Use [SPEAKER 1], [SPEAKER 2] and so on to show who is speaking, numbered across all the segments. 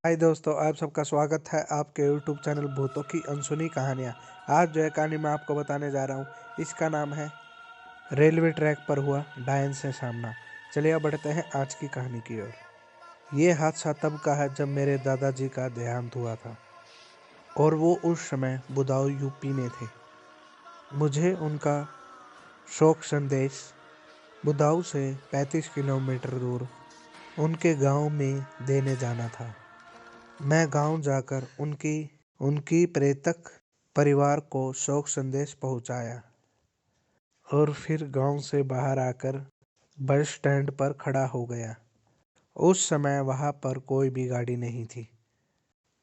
[SPEAKER 1] हाय दोस्तों, आप सबका स्वागत है आपके यूट्यूब चैनल भूतों की अनसुनी कहानियाँ। आज जो है कहानी मैं आपको बताने जा रहा हूँ, इसका नाम है रेलवे ट्रैक पर हुआ डायन से सामना। चलिए अब बढ़ते हैं आज की कहानी की ओर। ये हादसा तब का है जब मेरे दादाजी का देहांत हुआ था और वो उस समय बुदाऊ यूपी में थे। मुझे उनका शोक संदेश बुदाऊ से 35 किलोमीटर दूर उनके गांव में देने जाना था। मैं गांव जाकर उनकी प्रेतक परिवार को शोक संदेश पहुंचाया और फिर गांव से बाहर आकर बस स्टैंड पर खड़ा हो गया। उस समय वहां पर कोई भी गाड़ी नहीं थी।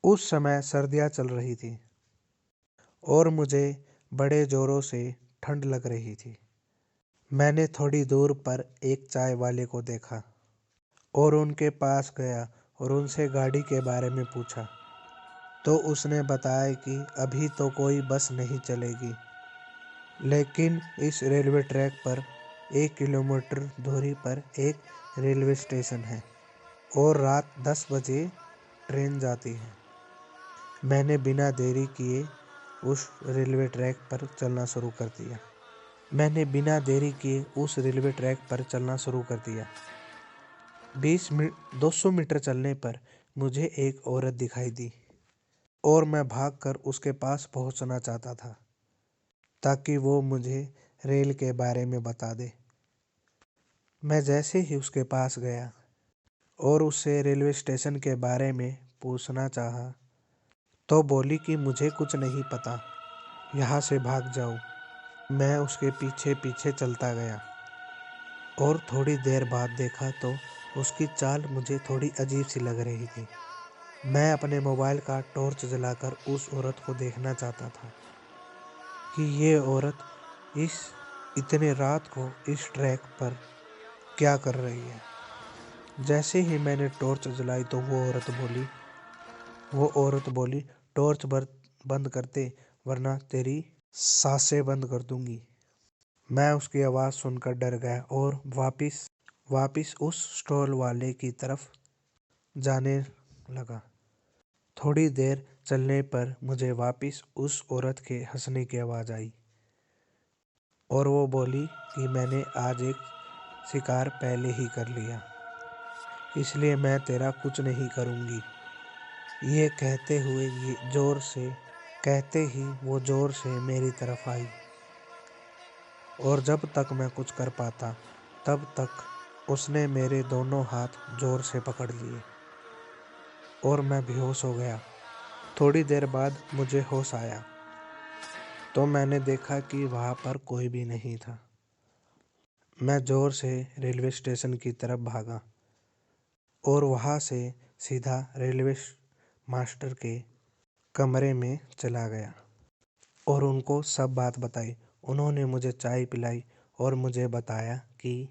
[SPEAKER 1] उस समय सर्दियां चल रही थी और मुझे बड़े जोरों से ठंड लग रही थी। मैंने थोड़ी दूर पर एक चाय वाले को देखा और उनके पास गया और उनसे गाड़ी के बारे में पूछा तो उसने बताया कि अभी तो कोई बस नहीं चलेगी, लेकिन इस रेलवे ट्रैक पर 1 किलोमीटर दूरी पर एक रेलवे स्टेशन है और रात 10 बजे ट्रेन जाती है। मैंने बिना देरी किए उस रेलवे ट्रैक पर चलना शुरू कर दिया। 200 मीटर चलने पर मुझे एक औरत दिखाई दी और मैं भागकर उसके पास पहुंचना चाहता था ताकि वो मुझे रेल के बारे में बता दे। मैं जैसे ही उसके पास गया और उससे रेलवे स्टेशन के बारे में पूछना चाहा तो बोली कि मुझे कुछ नहीं पता, यहाँ से भाग जाओ। मैं उसके पीछे पीछे चलता गया और थोड़ी देर बाद देखा तो उसकी चाल मुझे थोड़ी अजीब सी लग रही थी। मैं अपने मोबाइल का टॉर्च जलाकर उस औरत को देखना चाहता था कि ये औरत इतने रात को इस ट्रैक पर क्या कर रही है। जैसे ही मैंने टॉर्च जलाई तो वो औरत बोली टॉर्च बंद कर दे वरना तेरी सांसें बंद कर दूंगी। मैं उसकी आवाज़ सुनकर डर गया और वापिस उस स्टॉल वाले की तरफ जाने लगा। थोड़ी देर चलने पर मुझे वापिस उस औरत के हंसने की आवाज़ आई और वो बोली कि मैंने आज एक शिकार पहले ही कर लिया, इसलिए मैं तेरा कुछ नहीं करूँगी। ये कहते ही वो जोर से मेरी तरफ आई और जब तक मैं कुछ कर पाता तब तक उसने मेरे दोनों हाथ जोर से पकड़ लिए और मैं बेहोश हो गया। थोड़ी देर बाद मुझे होश आया तो मैंने देखा कि वहाँ पर कोई भी नहीं था। मैं जोर से रेलवे स्टेशन की तरफ भागा और वहाँ से सीधा रेलवे मास्टर के कमरे में चला गया और उनको सब बात बताई। उन्होंने मुझे चाय पिलाई और मुझे बताया कि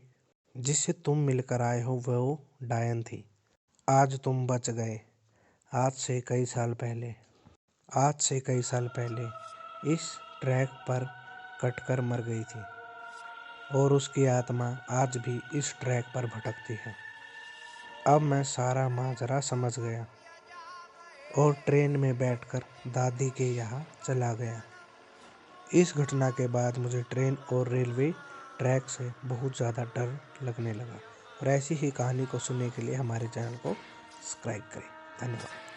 [SPEAKER 1] जिससे तुम मिलकर आए हो वो डायन थी। आज तुम बच गए। आज से कई साल पहले इस ट्रैक पर कटकर मर गई थी और उसकी आत्मा आज भी इस ट्रैक पर भटकती है। अब मैं सारा माजरा समझ गया और ट्रेन में बैठकर दादी के यहाँ चला गया। इस घटना के बाद मुझे ट्रेन और रेलवे ट्रैक से बहुत ज़्यादा डर लगने लगा। और ऐसी ही कहानी को सुनने के लिए हमारे चैनल को सब्सक्राइब करें। धन्यवाद।